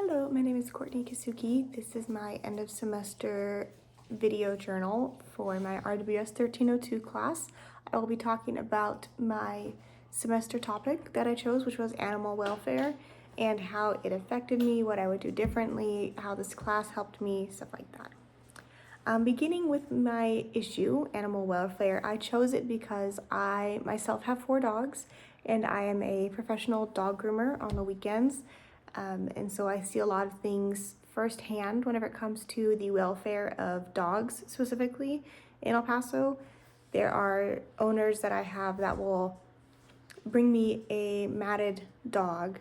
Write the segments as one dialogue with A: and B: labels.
A: Hello, my name is Courtney Kasuki. This is my end of semester video journal for my RWS 1302 class. I will be talking about my semester topic that I chose, which was animal welfare, and how it affected me, what I would do differently, how this class helped me, stuff like that. Beginning with my issue, animal welfare, I chose it because I myself have 4 dogs and I am a professional dog groomer on the weekends. And so I see a lot of things firsthand whenever it comes to the welfare of dogs specifically in El Paso. There are owners that I have that will bring me a matted dog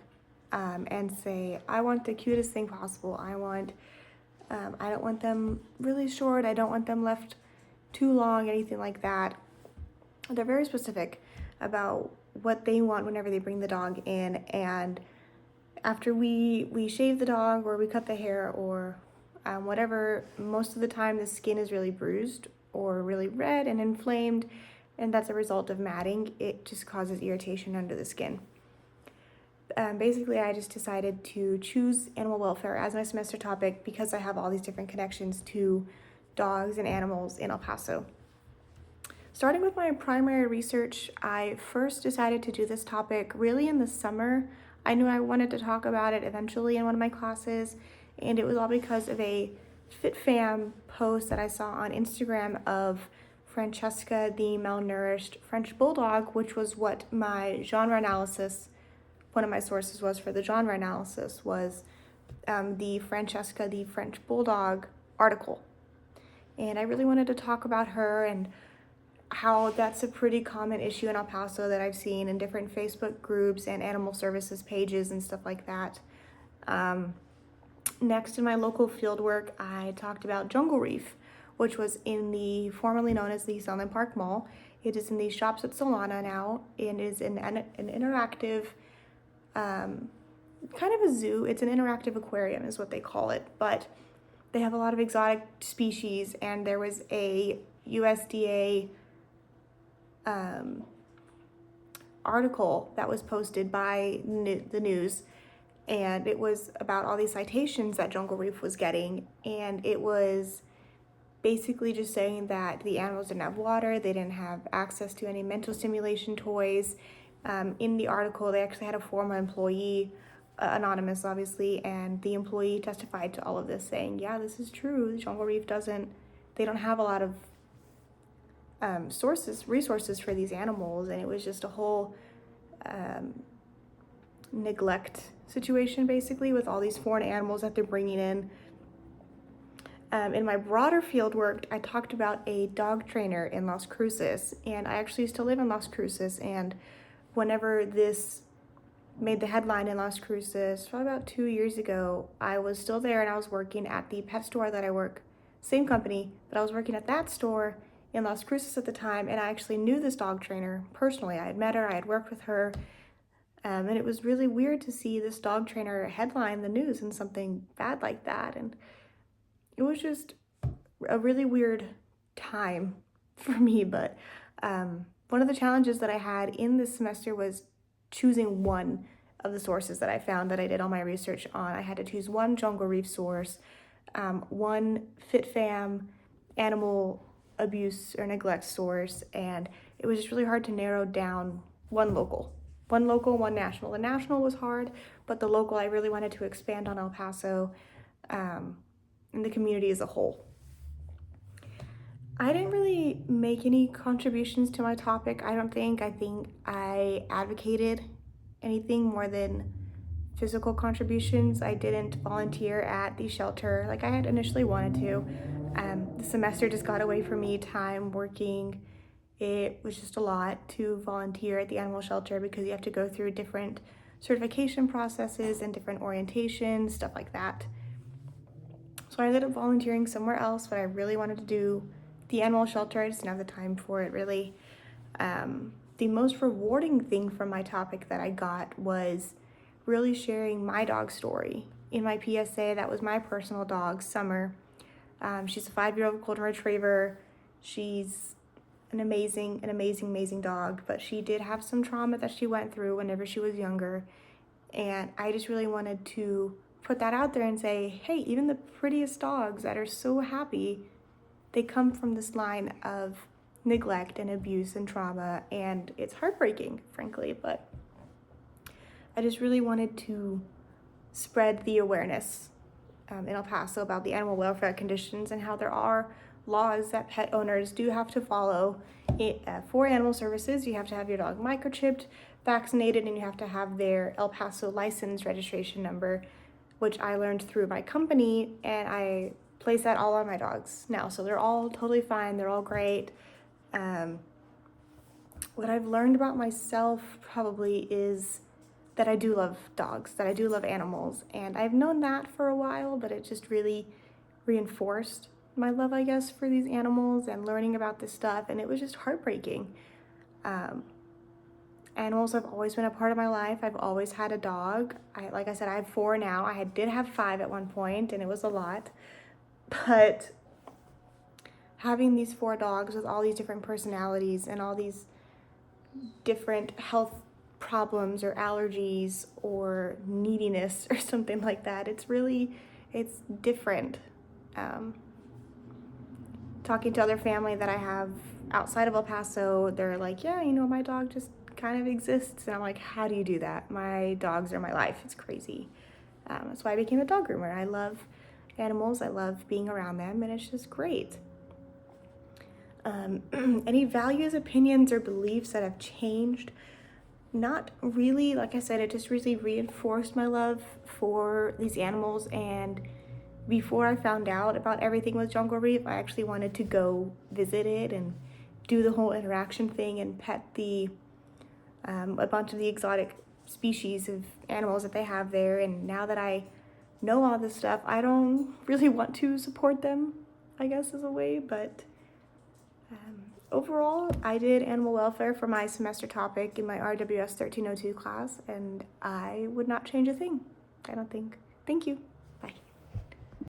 A: and say, I want the cutest thing possible. I don't want them really short. I don't want them left too long, anything like that. They're very specific about what they want whenever they bring the dog in. And after we shave the dog or we cut the hair or whatever, most of the time the skin is really bruised or really red and inflamed. And that's a result of matting. It just causes irritation under the skin. Basically, I just decided to choose animal welfare as my semester topic because I have all these different connections to dogs and animals in El Paso. Starting with my primary research, I first decided to do this topic really in the summer. I knew I wanted to talk about it eventually in one of my classes, and it was all because of a FitFam post that I saw on Instagram of Francesca, the malnourished French Bulldog, which was what my genre analysis, one of my sources was for the genre analysis, was the Francesca, the French Bulldog article. And I really wanted to talk about her and how that's a pretty common issue in El Paso that I've seen in different Facebook groups and animal services pages and stuff like that. Next, in my local field work, I talked about Jungle Reef, which was in the formerly known as the Sunland Park Mall. It is in the shops at Solana now, and is an interactive kind of a zoo. It's an interactive aquarium is what they call it, but they have a lot of exotic species, and there was a USDA article that was posted by the news, and it was about all these citations that Jungle Reef was getting, and it was basically just saying that the animals didn't have water, they didn't have access to any mental stimulation toys. In the article, they actually had a former employee, anonymous obviously, and the employee testified to all of this saying, yeah, this is true. Jungle Reef they don't have a lot of resources for these animals, and it was just a whole neglect situation basically with all these foreign animals that they're bringing in. In my broader field work, I talked about a dog trainer in Las Cruces, and I actually used to live in Las Cruces, and whenever this made the headline in Las Cruces, probably about 2 years ago, I was still there and I was working at the pet store that I work, same company, but I was working at that store in Las Cruces at the time, and I actually knew this dog trainer personally. I had met her, I had worked with her, and it was really weird to see this dog trainer headline the news and something bad like that, and it was just a really weird time for me, but one of the challenges that I had in this semester was choosing one of the sources that I found that I did all my research on. I had to choose one Jungle Reef source, one FitFam animal abuse or neglect source, and it was just really hard to narrow down one local, one national. The national was hard, but the local, I really wanted to expand on El Paso and the community as a whole. I didn't really make any contributions to my topic, I don't think. I think I advocated anything more than physical contributions. I didn't volunteer at the shelter like I had initially wanted to. The semester just got away from me, time working. It was just a lot to volunteer at the animal shelter because you have to go through different certification processes and different orientations, stuff like that. So I ended up volunteering somewhere else, but I really wanted to do the animal shelter. I just didn't have the time for it, really. The most rewarding thing from my topic that I got was really sharing my dog story. In my PSA, that was my personal dog, Summer. She's a 5-year-old golden retriever. She's an amazing dog, but she did have some trauma that she went through whenever she was younger, and I just really wanted to put that out there and say, hey, even the prettiest dogs that are so happy, they come from this line of neglect and abuse and trauma, and it's heartbreaking, frankly, but I just really wanted to spread the awareness in El Paso about the animal welfare conditions and how there are laws that pet owners do have to follow. For animal services, you have to have your dog microchipped, vaccinated, and you have to have their El Paso license registration number, which I learned through my company, and I place that all on my dogs now. So they're all totally fine. They're all great. What I've learned about myself probably is that I do love dogs, that I do love animals. And I've known that for a while, but it just really reinforced my love, I guess, for these animals and learning about this stuff. And it was just heartbreaking. Animals have always been a part of my life. I've always had a dog. Like I said, I have 4 now. I did have 5 at one point, and it was a lot. But having these 4 dogs with all these different personalities and all these different health problems or allergies or neediness or something like that, it's different. Talking to other family that I have outside of El Paso, they're like, yeah, my dog just kind of exists. And I'm like, how do you do that? My dogs are my life. It's crazy. That's why I became a dog groomer. I love animals. I love being around them, and it's just great. Any values, opinions, or beliefs that have changed? Not really. Like I said, it just really reinforced my love for these animals. And before I found out about everything with Jungle Reef, I actually wanted to go visit it and do the whole interaction thing and pet a bunch of the exotic species of animals that they have there. And now that I know all this stuff, I don't really want to support them, I guess, is a way. But overall, I did animal welfare for my semester topic in my RWS 1302 class, and I would not change a thing, I don't think. Thank you.